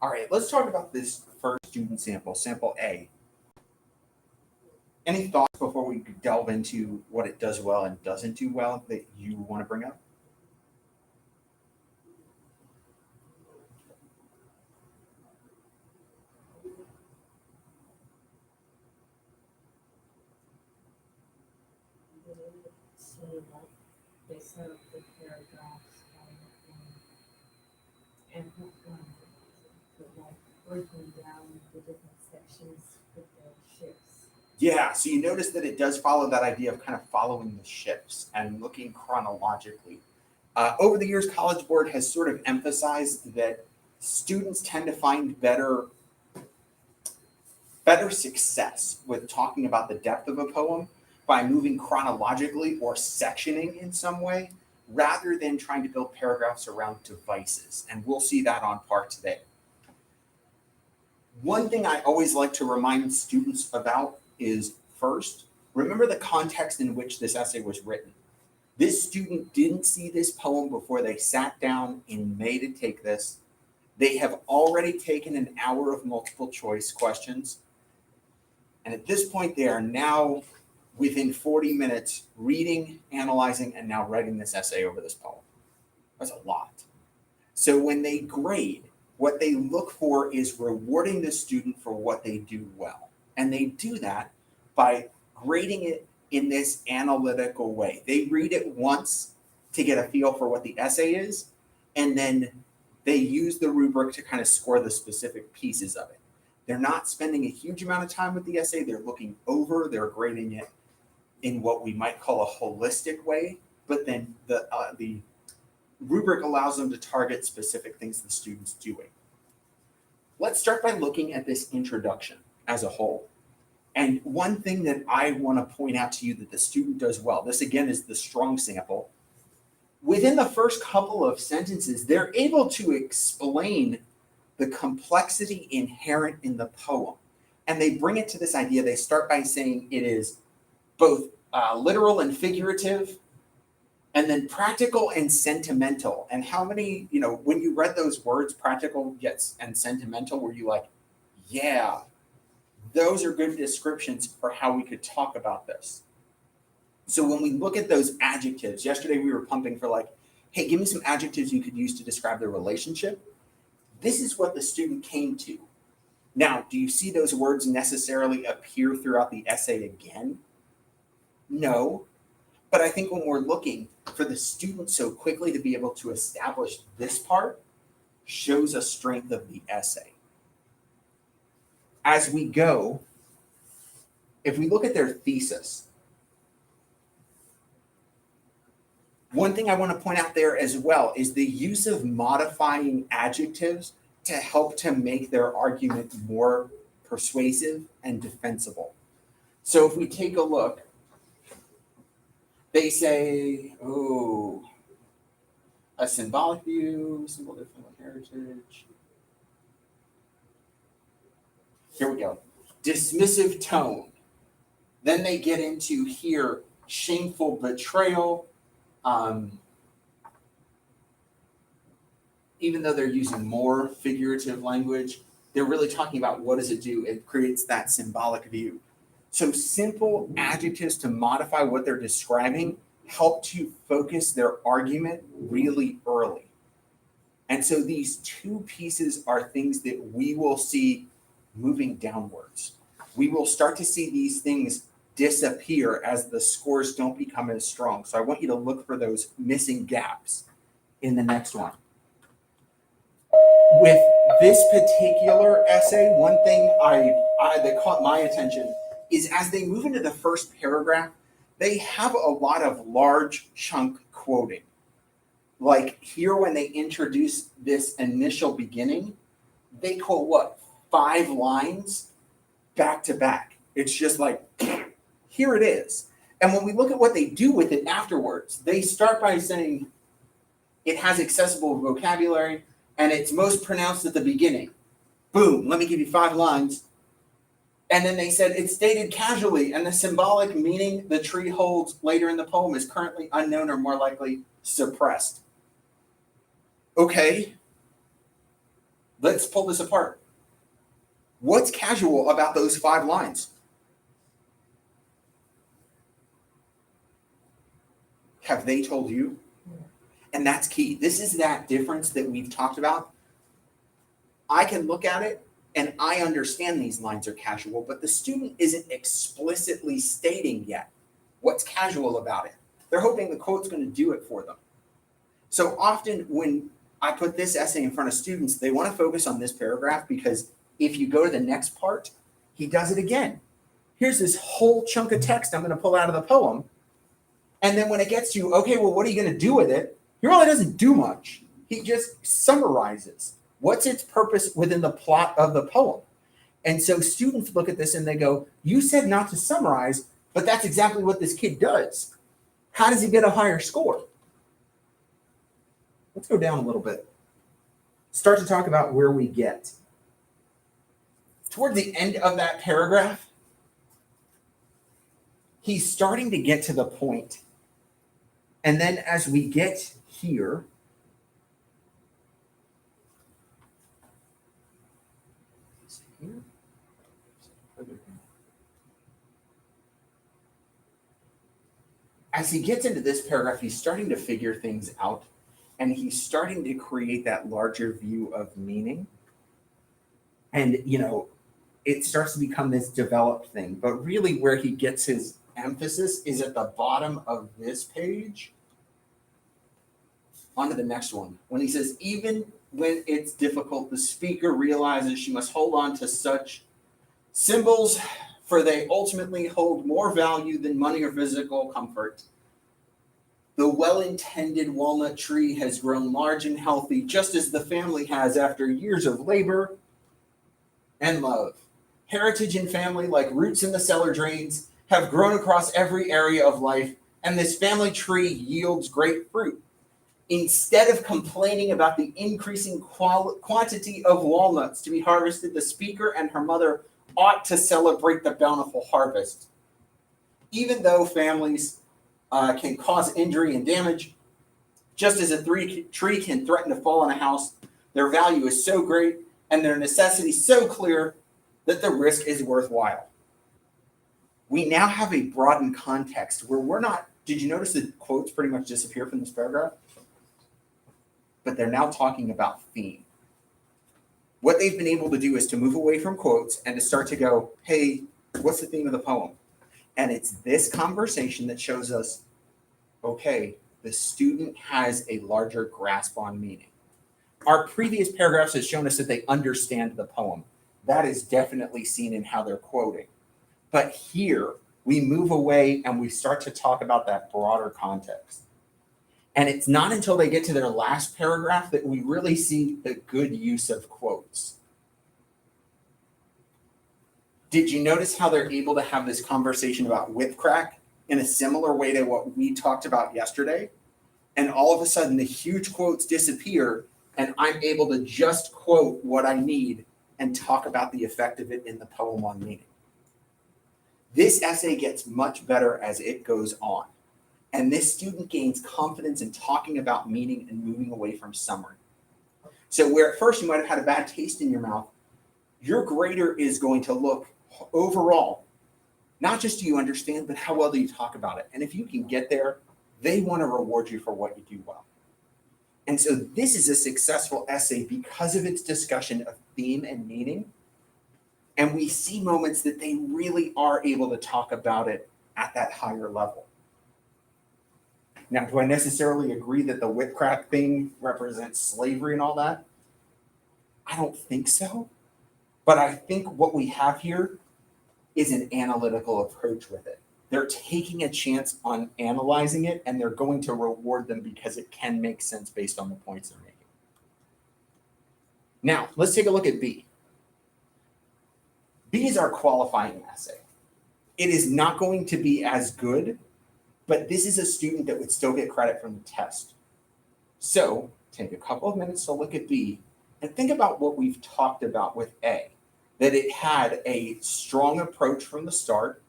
All right, let's talk about this first student sample, sample A. Any thoughts before we delve into what it does well and doesn't do well that you want to bring up? So like they set up the paragraphs and like breaking down the different sections with the shifts. Yeah, so you notice that it does follow that idea of kind of following the shifts and looking chronologically. Over the years, College Board has sort of emphasized that students tend to find better success with talking about the depth of a poem by moving chronologically or sectioning in some way rather than trying to build paragraphs around devices. And we'll see that on part today. One thing I always like to remind students about is first, remember the context in which this essay was written. This student didn't see this poem before they sat down in May to take this. They have already taken an hour of multiple choice questions. And at this point, they are now within 40 minutes reading, analyzing, and now writing this essay over this poem. That's a lot. So when they grade, what they look for is rewarding the student for what they do well. And they do that by grading it in this analytical way. They read it once to get a feel for what the essay is, and then they use the rubric to kind of score the specific pieces of it. They're not spending a huge amount of time with the essay. They're looking over, they're grading it in what we might call a holistic way, but then the rubric allows them to target specific things the student's doing. Let's start by looking at this introduction as a whole. And one thing that I want to point out to you that the student does well, this again is the strong sample. Within the first couple of sentences, they're able to explain the complexity inherent in the poem. And they bring it to this idea. They start by saying it is both literal and figurative, and then practical and sentimental. And how many, when you read those words, practical and sentimental, were you like, yeah, those are good descriptions for how we could talk about this? So when we look at those adjectives, yesterday we were pumping for like, hey, give me some adjectives you could use to describe the relationship. This is what the student came to. Now, do you see those words necessarily appear throughout the essay again? No. But I think when we're looking for the student so quickly to be able to establish this part shows a strength of the essay. As we go, if we look at their thesis, one thing I want to point out there as well is the use of modifying adjectives to help to make their argument more persuasive and defensible. So if we take a look, they say, a symbolic view, symbol different heritage. Here we go. Dismissive tone. Then they get into here, shameful betrayal. Even though they're using more figurative language, they're really talking about what does it do? It creates that symbolic view. So simple adjectives to modify what they're describing help to focus their argument really early. And so these two pieces are things that we will see moving downwards. We will start to see these things disappear as the scores don't become as strong. So I want you to look for those missing gaps in the next one. With this particular essay, one thing that caught my attention is as they move into the first paragraph, they have a lot of large chunk quoting. Like here, when they introduce this initial beginning, they quote what? 5 lines back to back. It's just like, here it is. And when we look at what they do with it afterwards, they start by saying it has accessible vocabulary and it's most pronounced at the beginning. Boom, let me give you 5 lines. And then they said it's stated casually, and the symbolic meaning the tree holds later in the poem is currently unknown or more likely suppressed. Okay. Let's pull this apart. What's casual about those 5 lines? Have they told you? And that's key. This is that difference that we've talked about. I can look at it and I understand these lines are casual, but the student isn't explicitly stating yet what's casual about it. They're hoping the quote's going to do it for them. So often when I put this essay in front of students, they want to focus on this paragraph because if you go to the next part, he does it again. Here's this whole chunk of text I'm going to pull out of the poem. And then when it gets to, okay, well, what are you going to do with it? He really doesn't do much. He just summarizes what's its purpose within the plot of the poem. And so students look at this and they go, you said not to summarize, but that's exactly what this kid does. How does he get a higher score? Let's go down a little bit. Start to talk about where we get. Toward the end of that paragraph, he's starting to get to the point. And then as we get here, as he gets into this paragraph, he's starting to figure things out and he's starting to create that larger view of meaning. And, it starts to become this developed thing. But really where he gets his emphasis is at the bottom of this page. On to the next one. When he says, even when it's difficult, the speaker realizes she must hold on to such symbols, for they ultimately hold more value than money or physical comfort. The well-intended walnut tree has grown large and healthy, just as the family has after years of labor and love. Heritage and family, like roots in the cellar drains, have grown across every area of life, and this family tree yields great fruit. Instead of complaining about the increasing quantity of walnuts to be harvested, the speaker and her mother ought to celebrate the bountiful harvest. Even though families can cause injury and damage, just as a tree can threaten to fall on a house, their value is so great and their necessity so clear that the risk is worthwhile. We now have a broadened context where we're not, did you notice the quotes pretty much disappear from this paragraph? But they're now talking about theme. What they've been able to do is to move away from quotes and to start to go, hey, what's the theme of the poem? And it's this conversation that shows us, okay, the student has a larger grasp on meaning. Our previous paragraphs have shown us that they understand the poem. That is definitely seen in how they're quoting. But here, we move away and we start to talk about that broader context. And it's not until they get to their last paragraph that we really see the good use of quotes. Did you notice how they're able to have this conversation about whip crack in a similar way to what we talked about yesterday? And all of a sudden, the huge quotes disappear, and I'm able to just quote what I need and talk about the effect of it in the poem on meaning. This essay gets much better as it goes on. And this student gains confidence in talking about meaning and moving away from summary. So where at first you might have had a bad taste in your mouth, your grader is going to look overall, not just do you understand, but how well do you talk about it? And if you can get there, they want to reward you for what you do well. And so this is a successful essay because of its discussion of theme and meaning. And we see moments that they really are able to talk about it at that higher level. Now, do I necessarily agree that the whip crack thing represents slavery and all that? I don't think so. But I think what we have here is an analytical approach with it. They're taking a chance on analyzing it, and they're going to reward them because it can make sense based on the points they're making. Now, let's take a look at B. B is our qualifying essay. It is not going to be as good, but this is a student that would still get credit from the test. So take a couple of minutes to look at B and think about what we've talked about with A, that it had a strong approach from the start,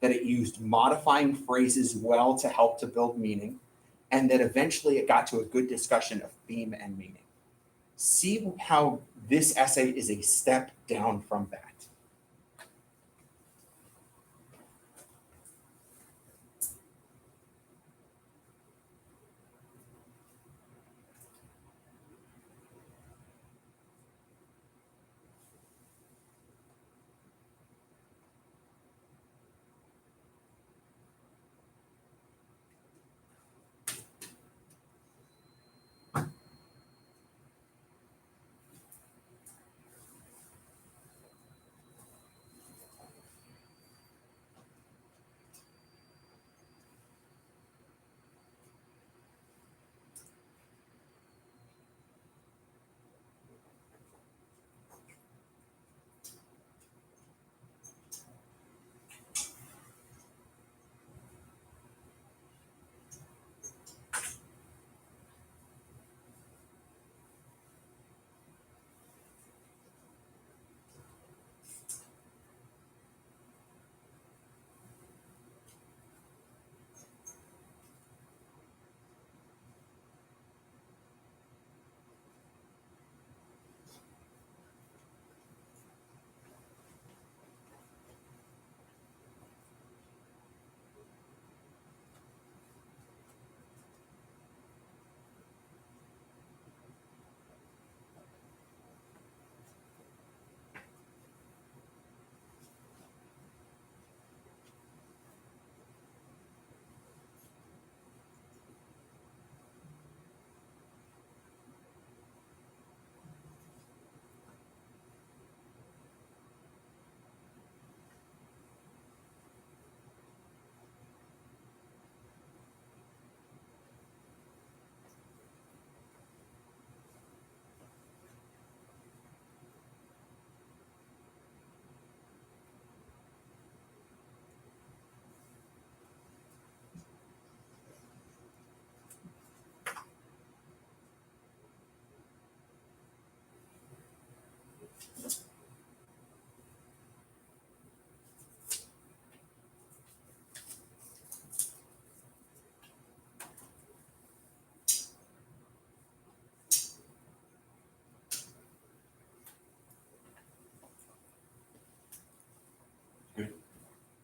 that it used modifying phrases well to help to build meaning, and that eventually it got to a good discussion of theme and meaning. See how this essay is a step down from that.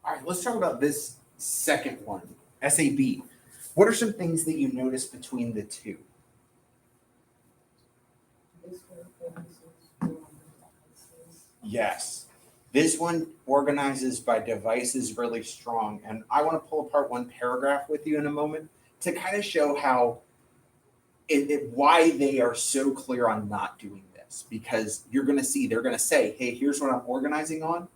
All right, let's talk about this second one, SAB. What are some things that you notice between the two? This one focuses on devices. Yes. This one organizes by devices really strong. And I want to pull apart one paragraph with you in a moment to kind of show how why they are so clear on not doing this. Because you're going to see, they're going to say, hey, here's what I'm organizing on.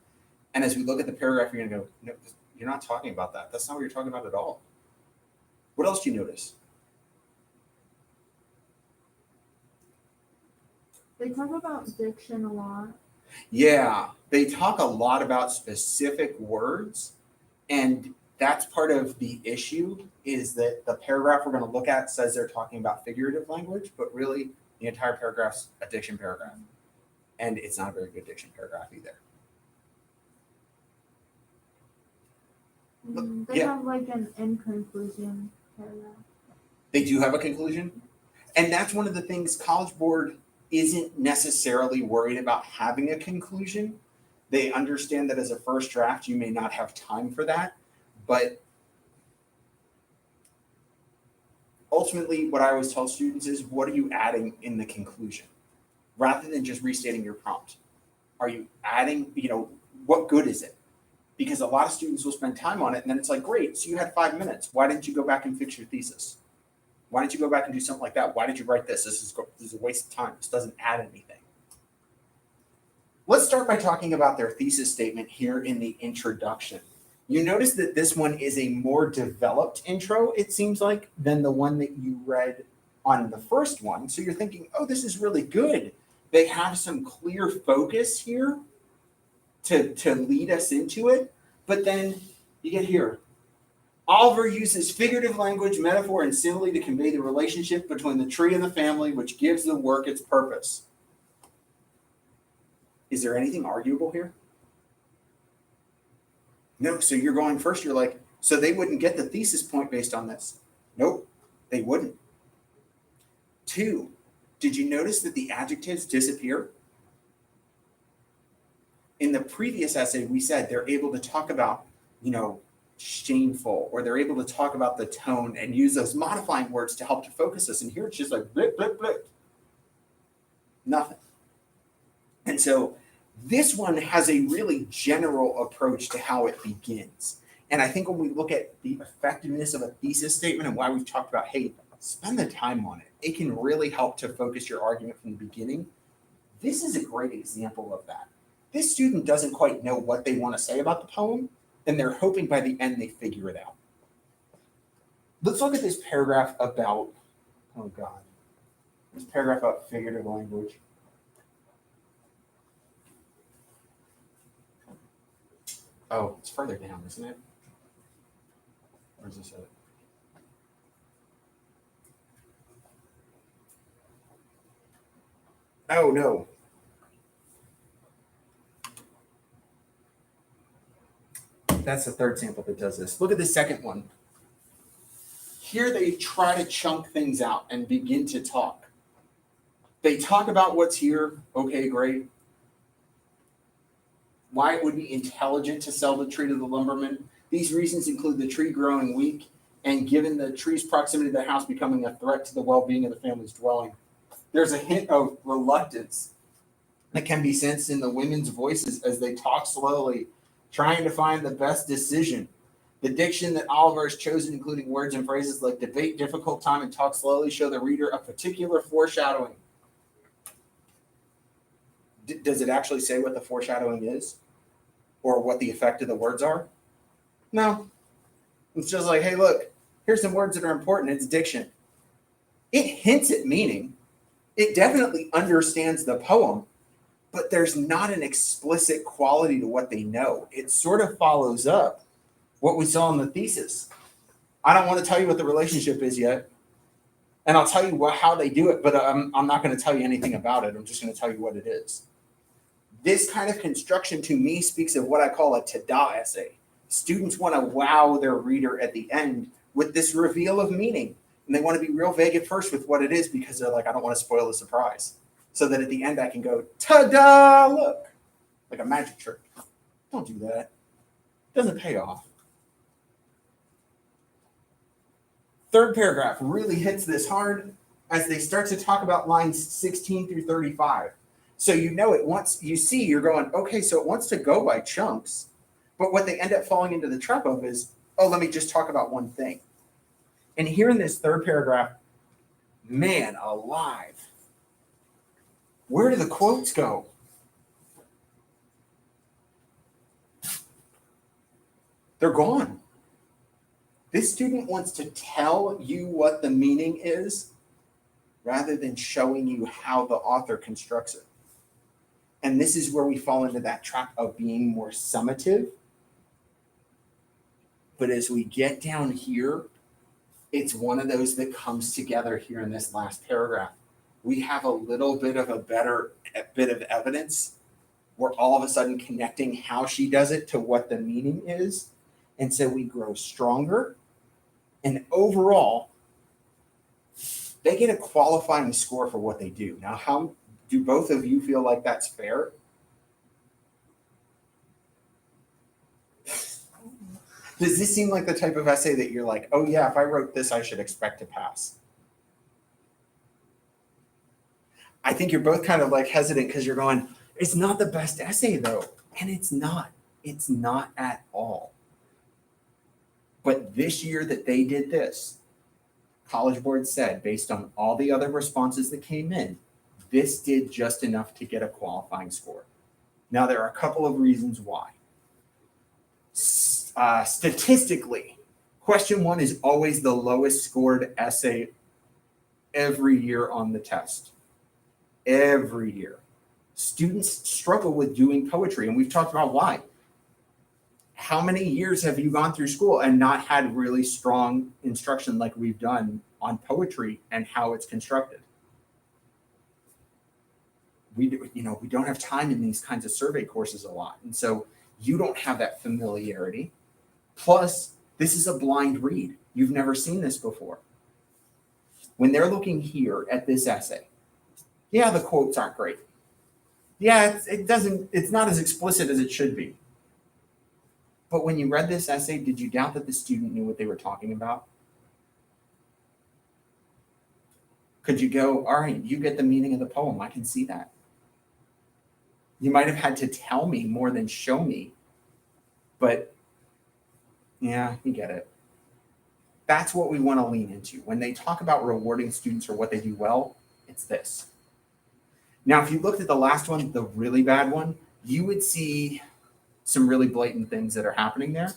And as we look at the paragraph, you're going to go, no, you're not talking about that. That's not what you're talking about at all. What else do you notice? They talk about diction a lot. Yeah, they talk a lot about specific words, and that's part of the issue is that the paragraph we're going to look at says they're talking about figurative language, but really the entire paragraph's a diction paragraph. And it's not a very good diction paragraph either. They Yeah. have like an in conclusion paragraph. They do have a conclusion. And that's one of the things College Board isn't necessarily worried about having a conclusion. They understand that as a first draft, you may not have time for that. But ultimately, what I always tell students is, what are you adding in the conclusion? Rather than just restating your prompt. Are you adding, what good is it? Because a lot of students will spend time on it and then it's like, great, so you had 5 minutes. Why didn't you go back and fix your thesis? Why didn't you go back and do something like that? Why did you write this? This is a waste of time. This doesn't add anything. Let's start by talking about their thesis statement here in the introduction. You notice that this one is a more developed intro, it seems like, than the one that you read on the first one. So you're thinking, oh, this is really good. They have some clear focus here to lead us into it. But then you get here. Oliver uses figurative language, metaphor, and simile to convey the relationship between the tree and the family, which gives the work its purpose. Is there anything arguable here? No. So you're going first. You're like, so they wouldn't get the thesis point based on this. Nope, they wouldn't. 2, Did you notice that the adjectives disappear? In the previous essay, we said they're able to talk about, shameful, or they're able to talk about the tone and use those modifying words to help to focus us. And here it's just like blip, blip, blip. Nothing. And so this one has a really general approach to how it begins. And I think when we look at the effectiveness of a thesis statement and why we've talked about, hey, spend the time on it, it can really help to focus your argument from the beginning. This is a great example of that. This student doesn't quite know what they want to say about the poem, and they're hoping by the end they figure it out. Let's look at this paragraph about, this paragraph about figurative language. Oh, it's further down, isn't it? Where's this at? Oh, no. That's the third sample that does this. Look at the second one. Here they try to chunk things out and begin to talk. They talk about what's here. Okay, great. Why it would be intelligent to sell the tree to the lumberman. These reasons include the tree growing weak and given the tree's proximity to the house becoming a threat to the well-being of the family's dwelling. There's a hint of reluctance that can be sensed in the women's voices as they talk slowly, trying to find the best decision. The diction that Oliver has chosen, including words and phrases like debate, difficult time, and talk slowly, show the reader a particular foreshadowing. Does it actually say what the foreshadowing is? Or what the effect of the words are? No. It's just like, hey, look, here's some words that are important. It's diction. It hints at meaning. It definitely understands the poem, but there's not an explicit quality to what they know. It sort of follows up what we saw in the thesis. I don't want to tell you what the relationship is yet, and I'll tell you how they do it, but I'm not going to tell you anything about it. I'm just going to tell you what it is. This kind of construction to me speaks of what I call a ta-da essay. Students want to wow their reader at the end with this reveal of meaning, and they want to be real vague at first with what it is because they're like, I don't want to spoil the surprise. So that at the end I can go, ta-da, look, like a magic trick. Don't do that. It doesn't pay off. Third paragraph really hits this hard as they start to talk about lines 16 through 35. So it wants, you're going, okay, so it wants to go by chunks, but what they end up falling into the trap of is, oh, let me just talk about one thing. And here in this third paragraph, man alive, where do the quotes go? They're gone. This student wants to tell you what the meaning is rather than showing you how the author constructs it. And this is where we fall into that trap of being more summative. But as we get down here, it's one of those that comes together here in this last paragraph. We have a little bit of a better bit of evidence. We're all of a sudden connecting how she does it to what the meaning is. And so we grow stronger. And overall, they get a qualifying score for what they do. Now, how do both of you feel like that's fair? Does this seem like the type of essay that you're like, oh yeah, if I wrote this, I should expect to pass? I think you're both kind of like hesitant because you're going, it's not the best essay though. And it's not. It's not at all. But this year that they did this, College Board said, based on all the other responses that came in, this did just enough to get a qualifying score. Now, there are a couple of reasons why. Statistically, question 1 is always the lowest scored essay every year on the test. Every year. Students struggle with doing poetry, and we've talked about why. How many years have you gone through school and not had really strong instruction like we've done on poetry and how it's constructed? We don't have time in these kinds of survey courses a lot. And so you don't have that familiarity. Plus, this is a blind read. You've never seen this before. When they're looking here at this essay, Yeah, the quotes aren't great. Yeah, it's not as explicit as it should be. But when you read this essay, did you doubt that the student knew what they were talking about? Could you go, all right, you get the meaning of the poem. I can see that. You might have had to tell me more than show me, but yeah, you get it. That's what we want to lean into. When they talk about rewarding students for what they do well, it's this. Now, if you looked at the last one, the really bad one, you would see some really blatant things that are happening there.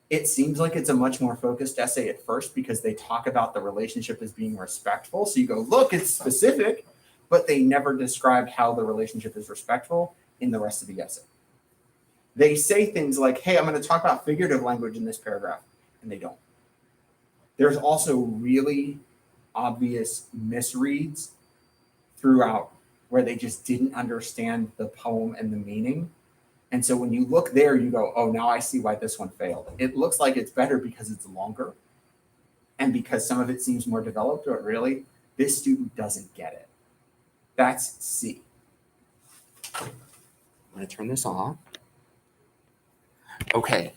It seems like it's a much more focused essay at first because they talk about the relationship as being respectful. So you go, look, it's specific, but they never describe how the relationship is respectful in the rest of the essay. They say things like, hey, I'm going to talk about figurative language in this paragraph, and they don't. There's also really obvious misreads throughout where they just didn't understand the poem and the meaning. And so when you look there, you go, oh, now I see why this one failed. It looks like it's better because it's longer and because some of it seems more developed, but really, this student doesn't get it. That's C. I'm going to turn this off. Okay.